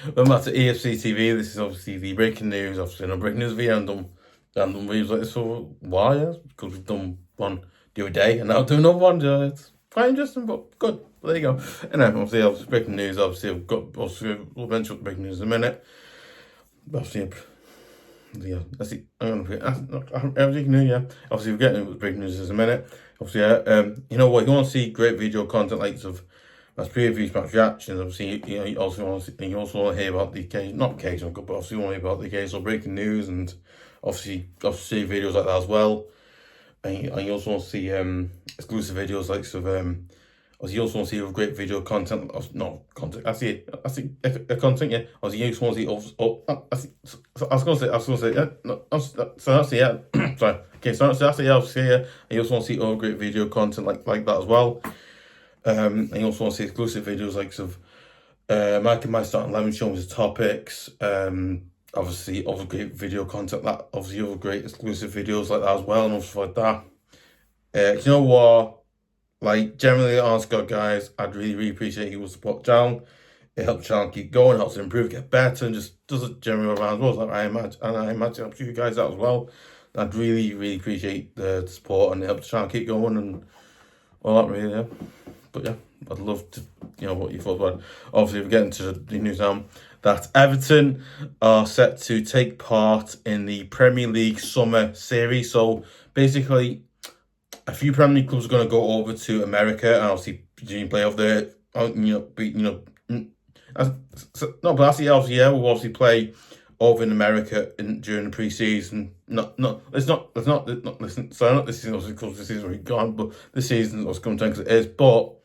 Welcome back to EFC TV. This is obviously the breaking news. Obviously, no breaking news video. I've done videos like this for a while, yeah, because we've done one the other day, and now doing another one. It's quite interesting, but good. There you go. And then obviously breaking news. Obviously, we'll mention the breaking news in a minute. Obviously, yeah, that's it. Everything new, yeah. Obviously, we're getting breaking news in a minute. Obviously, you know what? You want to see great video content like of as previews, match reactions. Obviously, you also want to hear about the occasional, not occasional, but obviously you want to hear about the occasional breaking news and obviously videos like that as well. And you also want to see exclusive videos like obviously you also want to see great video content. Not content. I see content. Yeah. Obviously you also want to see. I was gonna say. Yeah. No, so that's yeah. Sorry. Okay. So that's it. Yeah. Obviously, yeah. And you also want to see other great video content like that as well. And you also want to see exclusive videos like Mike and my starting 11 showing us topics. Obviously other great video content that obviously other great exclusive videos like that as well and stuff like that. You know what? Like generally, honest God, guys, I'd really appreciate you will support the channel. It helps the channel keep going, helps it improve, get better, and just does it generally around as well. Like I imagine helps you guys out as well. I'd really appreciate the support and it helps the channel keep going and all that really, yeah. But yeah, I'd love to, what you thought about it. Obviously, we're getting to the news now that Everton are set to take part in the Premier League Summer Series. So basically, a few Premier League clubs are going to go over to America and obviously play over there. But obviously, yeah, we'll obviously play over in America during the preseason. Listen. So not this season, obviously, because this season's already gone, but this season was coming to because it is. But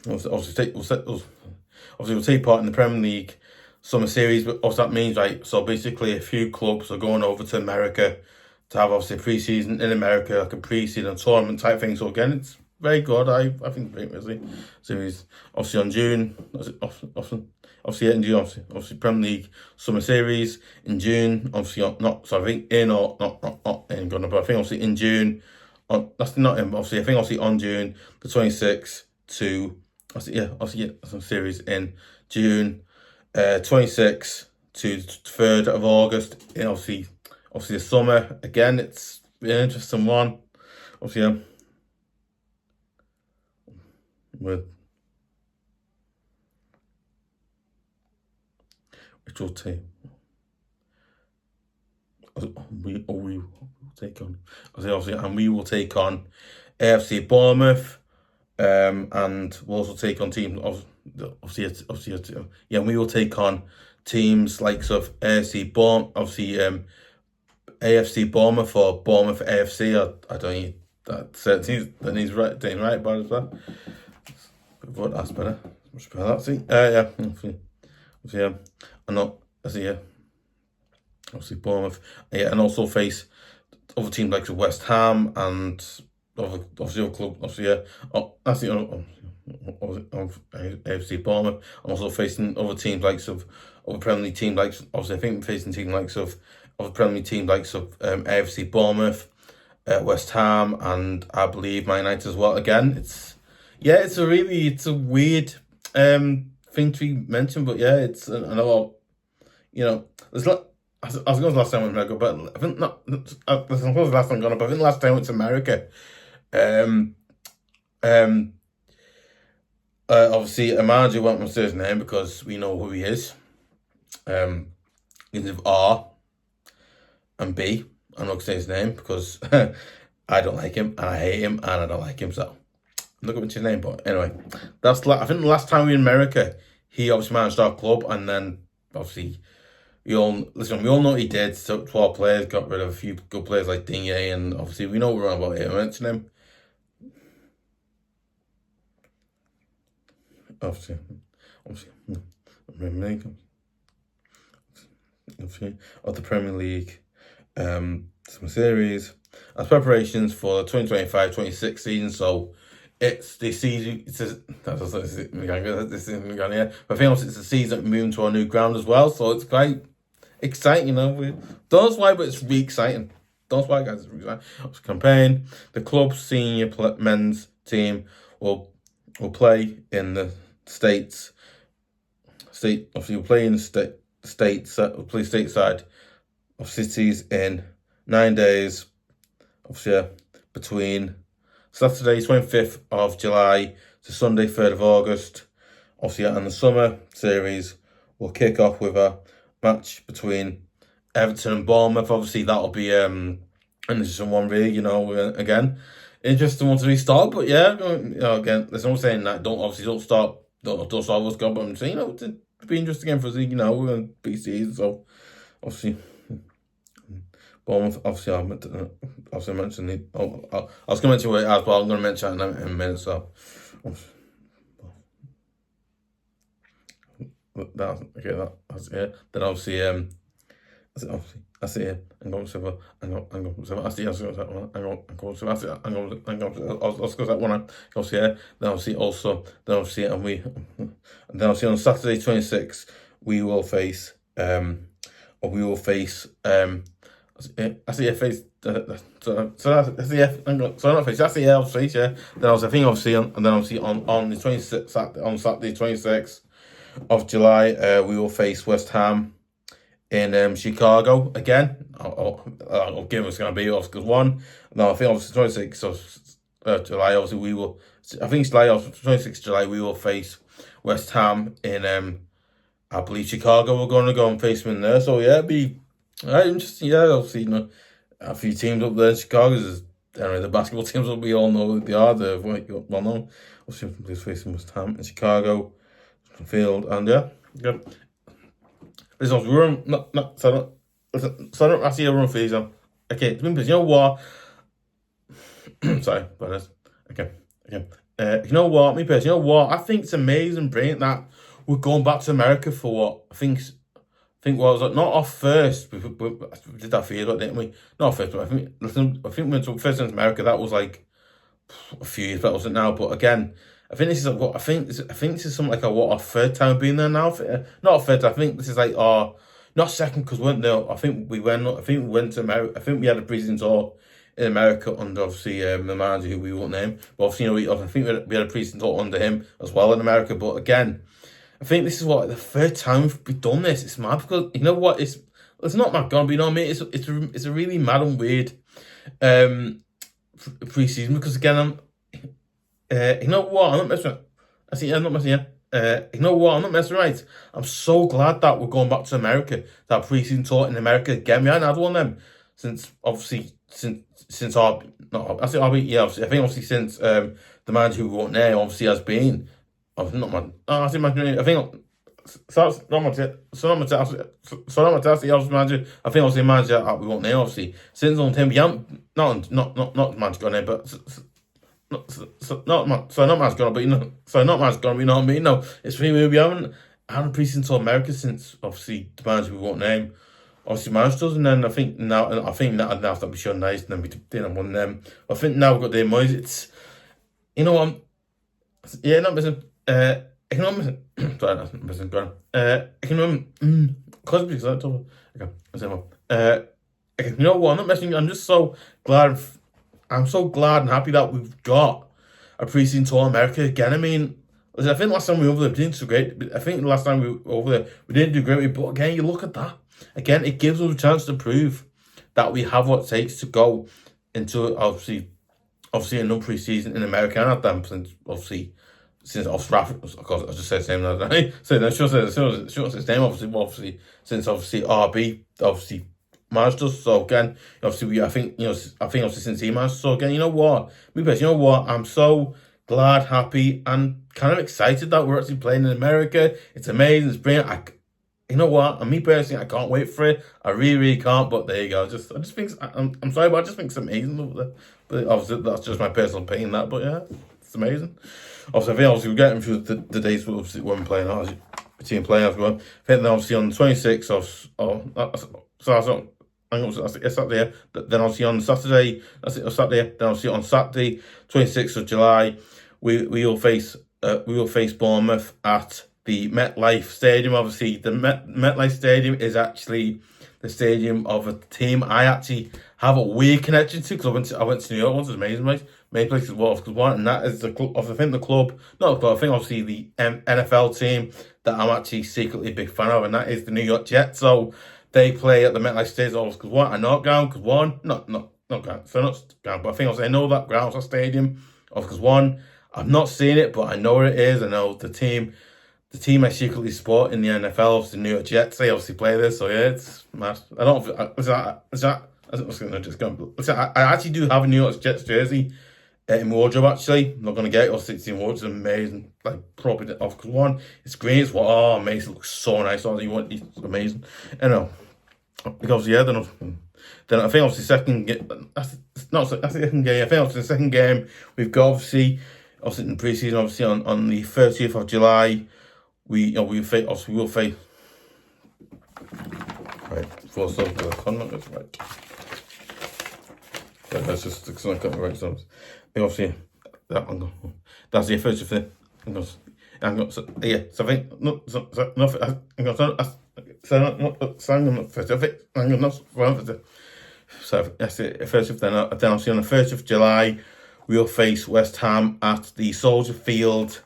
obviously, we'll take part in the Premier League Summer Series. But also that means, right? So basically, a few clubs are going over to America to have obviously a preseason in America, like a preseason tournament type thing. So again, it's very good. I think great really series. Obviously on June, obviously in June, obviously Premier League Summer Series in June. Obviously not. So I think in or not in. But I think obviously in June. That's not in. Obviously I think obviously on June the 26th to some series in June, 26th to 3rd of August. And obviously the summer again. It's an interesting one. Obviously, with which will take we will take on. Obviously, and we will take on AFC Bournemouth. And we'll also take on teams and we will take on teams like AFC Bournemouth, obviously AFC Bournemouth or Bournemouth AFC. I don't know that needs right about it. But that's better. Much better. That's it. Yeah. Yeah. And not obviously Bournemouth. Yeah, and also face other teams like West Ham and obviously other club. Obviously, yeah. That's the AFC Bournemouth. I'm also facing other teams like other Premier League teams like obviously I think facing teams like other Premier League teams like AFC Bournemouth, West Ham, and I believe Man United as well. Again, it's a weird thing to be mentioned, but yeah, it's I know there's not. I was going to last time with America, but I think not. I was last time gone, but I think last time it's America. Obviously, a manager won't say his name because we know who he is. He's of R and B. I'm not going to say his name because I don't like him and I hate him and I don't like him. So I'm not going to mention his name, but anyway, I think the last time we were in America, he obviously managed our club, and then obviously we all know what he did. So 12 players, got rid of a few good players like Digne, and obviously we know we're on about it. I mentioned him. Obviously, of the Premier League some series as preparations for the 2025-26 season. So it's the season. This is yeah. But I think also it's the season moving to our new ground as well. So it's quite exciting, Don't why, but it's really exciting. Don't why, guys. It's really exciting. Campaign. The club's senior men's team will play in the States Obviously, we're playing play stateside of cities in 9 days. Obviously, between Saturday 25th of July to Sunday 3rd of August. Obviously, and the summer series will kick off with a match between Everton and Bournemouth. Obviously, that'll be an interesting one, really. Again, interesting one to restart. But yeah, again, there's no saying that don't start what's going. But I'm saying, it'd be interesting again for us. We're in preseason, so obviously. Bournemouth, obviously, I mentioned it. I was going to mention it as well. I'm going to mention it in a minute. So, that's it. Then obviously, that's it. I'm going to on Saturday 26th we will face That's the FA. That's the F. Not face. That's the EFC. Yeah. Then obviously, on the 26th, on Saturday 26th of July, we will face West Ham in Chicago again. I'll give us going to be off because one. No, I think obviously 26th of July. Obviously, we will. I think it's July. 26th of July, we will face West Ham in I believe Chicago. We're going to go and face them in there. So yeah, it'd be. Interesting, yeah. Obviously, a few teams up there in Chicago. The basketball teams that we all know that they are. They're well known. Obviously, we're facing West Ham in Chicago, field, and yeah. Listen, we're I see a run for these. Okay, you know what? Sorry, about this. Okay. You know what, me personally, you know what? I think it's amazing, brilliant that we're going back to America for what I think was not off first. We did that for years, didn't we? Not first, but I think we went to first in America. That was like a few years, but wasn't now. But again, I think this is what I think this is something like our third time being there now. Not a third. I think this is like our not second because we weren't there. I think we went to America. I think we had a preseason tour in America under obviously the manager who we won't name. But obviously, I think we had a preseason tour under him as well in America. But again, I think this is the third time we've done this. It's mad because you know what? It's not mad gone, but you know what I mean. It's a really mad and weird preseason because again you know what? I'm not messing. I'm not messing. You know what? I'm not messing. Right. I'm so glad that we're going back to America. That preseason tour in America again. We haven't had one of them since obviously since our obviously since the manager who won't name obviously has been. Oh, not man. Oh, I think I think so. Not my manager. I think obviously manager we won't name obviously since on him. Yeah, not manager gone in, but not man's gone. But not man's gone. You know what I mean? No, it's really we haven't had a preseason to America since obviously the manager we won't name. Obviously, managed us, and then I think now that we shown nice, and then we didn't win them. I think now we've got the Moyes. It's not missing. Economic. Sorry, that's missing. Go on. Economic. Cosby. Okay. You know what? I'm not messing. I'm just so glad. I'm so glad and happy that we've got a preseason tour in America again. I mean, I think last time we were over there, we didn't do great. I think the last time we were over there, we didn't do great. But again, you look at that. Again, it gives us a chance to prove that we have what it takes to go into obviously another preseason in America. And I've done since Rafa, of course, I just said his name the other day. So then she'll say his name, obviously, since obviously RB, obviously, managed us. So again, obviously, I think obviously since he managed us. So again, you know what? I'm so glad, happy, and kind of excited that we're actually playing in America. It's amazing, it's brilliant. You know what? And me personally, I can't wait for it. I really, really can't. But there you go. I just think I'm sorry, but I just think it's amazing over there. But obviously, that's just my personal opinion. That, but yeah, it's amazing. Obviously, we're getting through the days when we're playing our team playing as well. I think then obviously on the 26th that's Saturday. Then obviously on Saturday, Saturday. Then obviously on Saturday, 26th of July, we will face Bournemouth at the MetLife Stadium. Obviously, the MetLife Stadium is actually the stadium of a team I actually have a weird connection to because I went to New York once. It's amazing, right? many places well, because one, and that is the club. I think the club, not the club. I think obviously the NFL team that I'm actually secretly a big fan of, and that is the New York Jets. So they play at the MetLife Stadium. Because one, I know ground. Because one, not ground. So not ground, but I think I know that ground, that stadium. Because one, I've not seen it, but I know where it is. I know the team. The team I secretly support in the NFL, obviously the New York Jets, they obviously play this, so yeah, it's mad. I don't. Is that? I was going to just go. I actually do have a New York Jets jersey in my wardrobe. Actually, I'm not going to get it. Or 16 wardrobe, it's amazing. Like properly off because one, it's green. It's amazing. It looks so nice. All you want, it's amazing. You know, because yeah, then I think obviously that's the second game. I think obviously the second game we've got obviously in preseason obviously on the 30th of July. We will face right full stop the conduct right. Yeah, that's just it's not got the right stuff. Obviously that's the first of the yeah. So I think no so no so that's it. First of then obviously on the 1st of July we'll face West Ham at the Soldier Field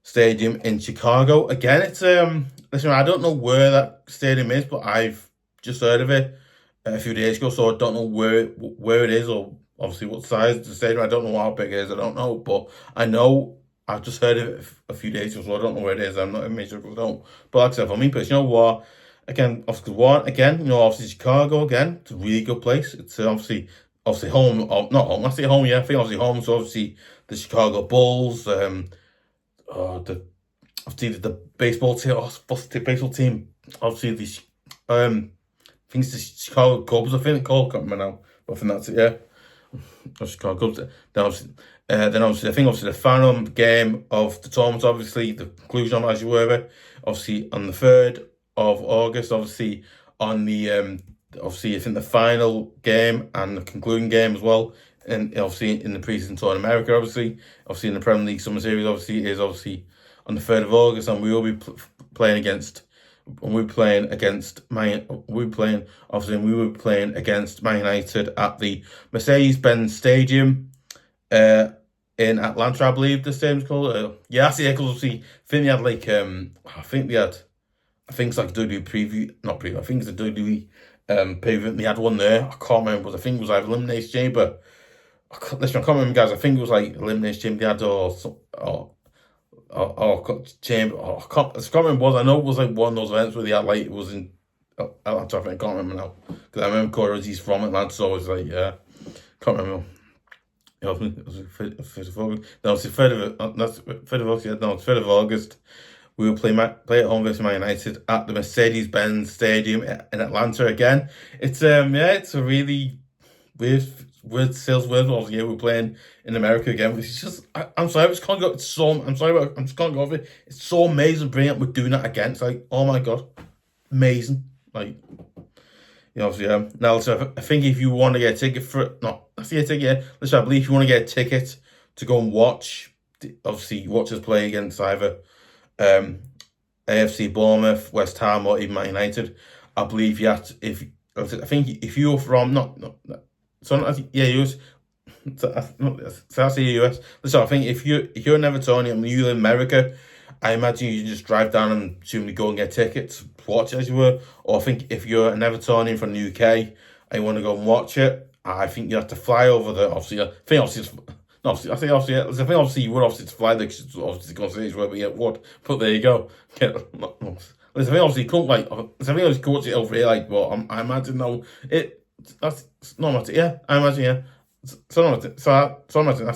Stadium in Chicago. Again, it's listen, I don't know where that stadium is, but I've just heard of it a few days ago, so I don't know where it is or obviously what size the stadium. I don't know how big it is. I don't know, but I know I've just heard of it a few days ago, so I don't know where it is. I'm not even sure because I don't. But like I said, for me, but you know what? Again, obviously Chicago again. It's a really good place. It's obviously home. Or not home. I say home. Yeah, I think obviously home. So obviously the Chicago Bulls. The baseball team, baseball team. Obviously, the I think it's the Chicago Cubs. I think it's called. Can't remember now. But I think that's it. Yeah, the Chicago Cubs. Then obviously, I think obviously the final game of the tournament. Obviously, the conclusion, as you were, obviously on the 3rd of August. Obviously on the obviously I think the final game and the concluding game as well. And obviously in the preseason tour in America, obviously in the Premier League Summer Series, obviously is obviously on the 3rd of August, and we will be playing against Man United at the Mercedes-Benz Stadium, in Atlanta, I believe the stadium's called. Yeah, that's because obviously I think they had like I think it's like WWE preview, not preview. I think it's a WWE preview. They had one there. I can't remember, but I think it was like Elimination Chamber. Listen, I can't remember, guys. I think it was like Elimination Chamber they had Chamber. I can't remember what. I know it was like one of those events where they had like it was in Atlanta. I can't remember now because I remember Corey's from Atlanta, so it's like yeah, can't remember. Yeah, it was 3rd of August. No, it's 3rd of that's 3rd of August. Yeah, no, it's 3rd of August. We will play at home versus Man United at the Mercedes-Benz Stadium in Atlanta again. It's it's a really weird sales word. Yeah, we're playing in America again. It's just I'm sorry, I just can't go. It's so I'm sorry, but I just can't go over it. It's so amazing, brilliant. We're doing that again. It's like oh my god, amazing. Like obviously now so I think if you want to get a ticket for it, no, I see a ticket. Yeah. Listen, I believe if you want to get a ticket to go and watch us play against either AFC Bournemouth, West Ham, or even Man United. I believe you have to, I think if you're from US. So that's the US. So I think if you're an Evertonian and you live in America, I imagine you just drive down and assumably go and get tickets, watch it as you were. Or I think if you're an Evertonian from the UK and you want to go and watch it, I think you have to fly over there. Obviously, I think obviously you would obviously fly there because obviously conversation where we get what. But there you go. I think obviously you can't watch it over here like. Well, I imagine no, that's not much. Yeah, I imagine yeah. I imagine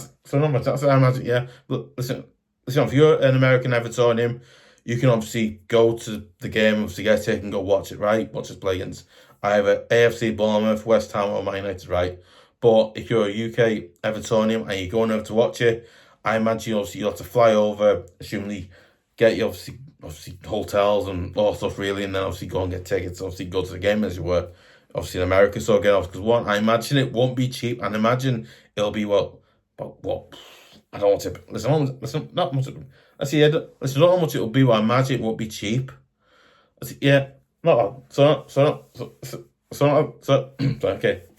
yeah. But listen. If you're an American Evertonian, you can obviously go to the game, obviously get a ticket and go watch it, right? Watch us play against either AFC Bournemouth, West Ham, or Man United, right? But if you're a UK Evertonian and you're going over to watch it, I imagine obviously you'll have to fly over, assumably get you obviously hotels and all stuff really, and then obviously go and get tickets, obviously go to the game as you were, obviously in America. So again, because one, I imagine it won't be cheap, and imagine it'll be what. I don't want to listen. Not much. I see. Listen, not how much it'll be, but I imagine it won't be cheap. I see, yeah. Okay.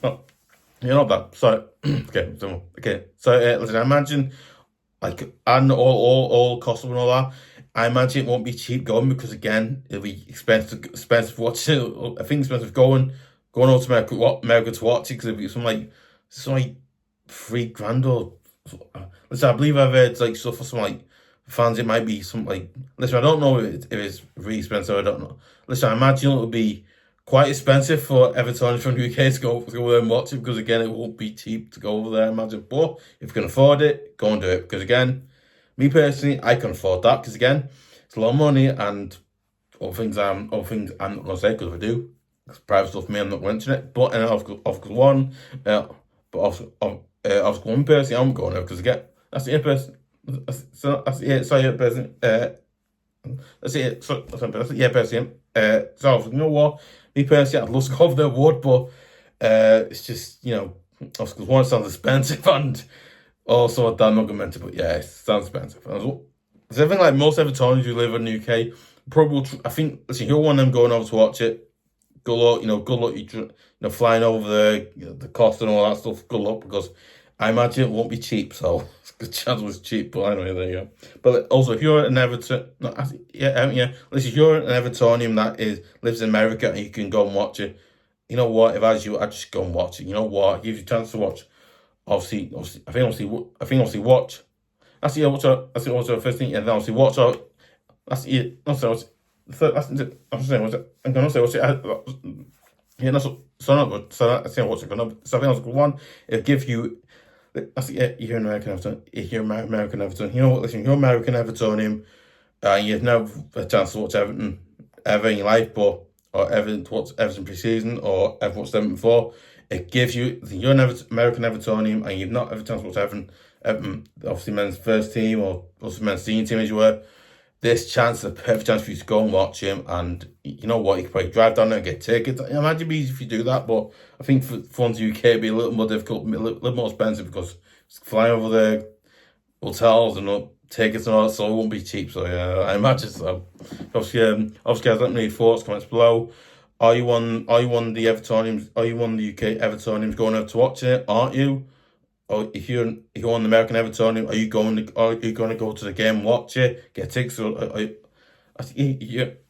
No. You know that. So listen, I imagine like and all costs and all that. I imagine it won't be cheap going because again it'll be expensive watching. I think expensive going out to America to watch it because it'll be some like £3 or listen. I believe I've heard like stuff for some like fans. It might be some like listen. I don't know if it's really expensive. I don't know. Listen, I imagine it'll be quite expensive for Everton from the UK to go there and watch it because again it won't be cheap to go over there. I imagine, but if you can afford it, go and do it because again, me personally, I can afford that because again, it's a lot of money and other things I'm not gonna say because if I do, it's private stuff. For me, I'm not mentioning it. But and of course one, but of one person, I'm going there because again, that's the person. That's the sorry person. That's it. That's it. Yeah, person. So you know what? Me personally, I'd love to go over there, would, but it's just because one, it sounds expensive, and also I'm not gonna mention, but yeah, it sounds expensive. So I think like most Evertonians who live in the UK, probably I think listen, you're one of them going over to watch it. Good luck, good luck. Flying over there, the cost and all that stuff. Good luck because I imagine it won't be cheap. So it's a good chance it was cheap. But anyway, there you go. But also, if you're an Everton, no, listen, if you're an Evertonian that lives in America and you can go and watch it, you know what? If I was you, I'd just go and watch it. You know what? It gives you a chance to watch. Obviously, I think obviously watch. That's the also first thing, and then obviously watch out. That's it. That's it. I'm saying what's it. I'm gonna say what's it. Yeah, that's that's what's it gonna. So I think that's one. It'll give you. That's it. You're an American Everton. You're American Everton. You know what? Listen, you're American Evertonian. You've never had a chance to watch Everton ever in your life, but or Everton to watch Everton pre-season or ever watched them before. It gives you. You're an American Evertonian, and you've not ever chance to watch Everton. Obviously men's first team or also men's senior team as you were. This chance is a perfect chance for you to go and watch him, and you know what, you can probably drive down there and get tickets. I imagine it'd be easy if you do that, but I think for ones in the UK it'd be a little more difficult, a little more expensive because flying over there, hotels and tickets and all that, so it won't be cheap. So yeah, I imagine so. Obviously, guys, let me know your thoughts, comments below. Are you on the Evertonians? Are you on the UK Evertonians going over to watch it? Aren't you? Or if you're on the American Everton, are you going to go to the game and watch it, get tickets? Or if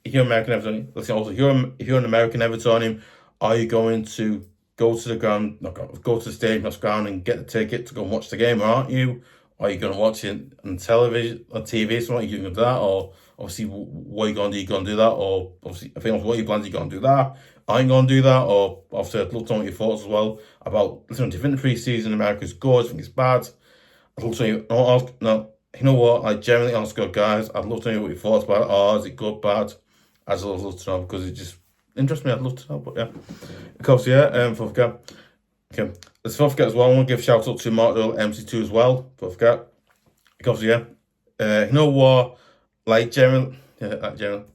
you're American Everton, listen. Also, if you're an American Evertonian, are you going to go to the ground, go to the stadium, not ground, and get the ticket to go and watch the game? Or aren't you? Or are you going to watch it on television, on TV, something? You can do that, or obviously, what are you going to do? You going to do that, or obviously, I think what you plan, you going to do that. I ain't going to do that, or obviously, I'd love to know your thoughts as well about. Listen, do you think the pre-season America's good? Do you think it's bad? I'd love to know. No, you know what? I generally ask good guys. I'd love to know what your thoughts about it. Oh, is it good, bad? I'd love to know because it just interests me. I'd love to know, but yeah, of course, yeah. Forget. Okay, let's not forget as well. I want to give a shout out to Mark Doyle MC2 as well. Don't forget, because yeah, you know what? Like general, yeah, general.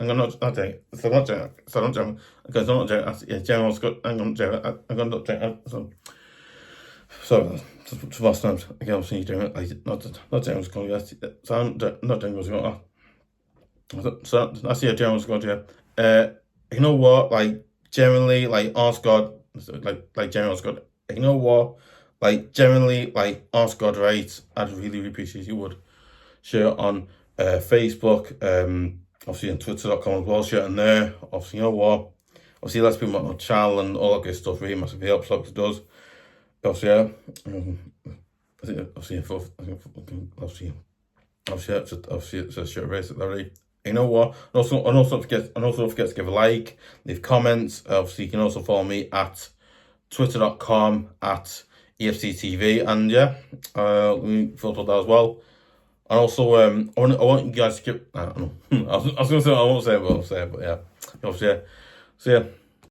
I'm not doing it. So not doing it. So not doing it. Because I'm not doing it. Yeah, general's got. I'm not doing it. I'm not doing it. So last times again, I'm seeing you doing it. Like not general's going to. So I'm not doing what's going on. So I see a general's going to. You know what? Like generally, like ask God. Like general's got. You know what? Like generally, like ask God, right? I'd really appreciate you would share it on Facebook, obviously on Twitter.com as well, share it on there. Obviously, you know what? Obviously, let's people on the channel and all that good stuff really massively helps, like it does. Obviously, it's a short race already. You know what? And also don't forget to give a like, leave comments. Obviously, you can also follow me at Twitter.com at EFC TV, and yeah, let me filter that as well. And also, I want you guys to give. I don't know. I was going to say I won't say it, but I'll say it. But yeah, obviously, yeah. So yeah.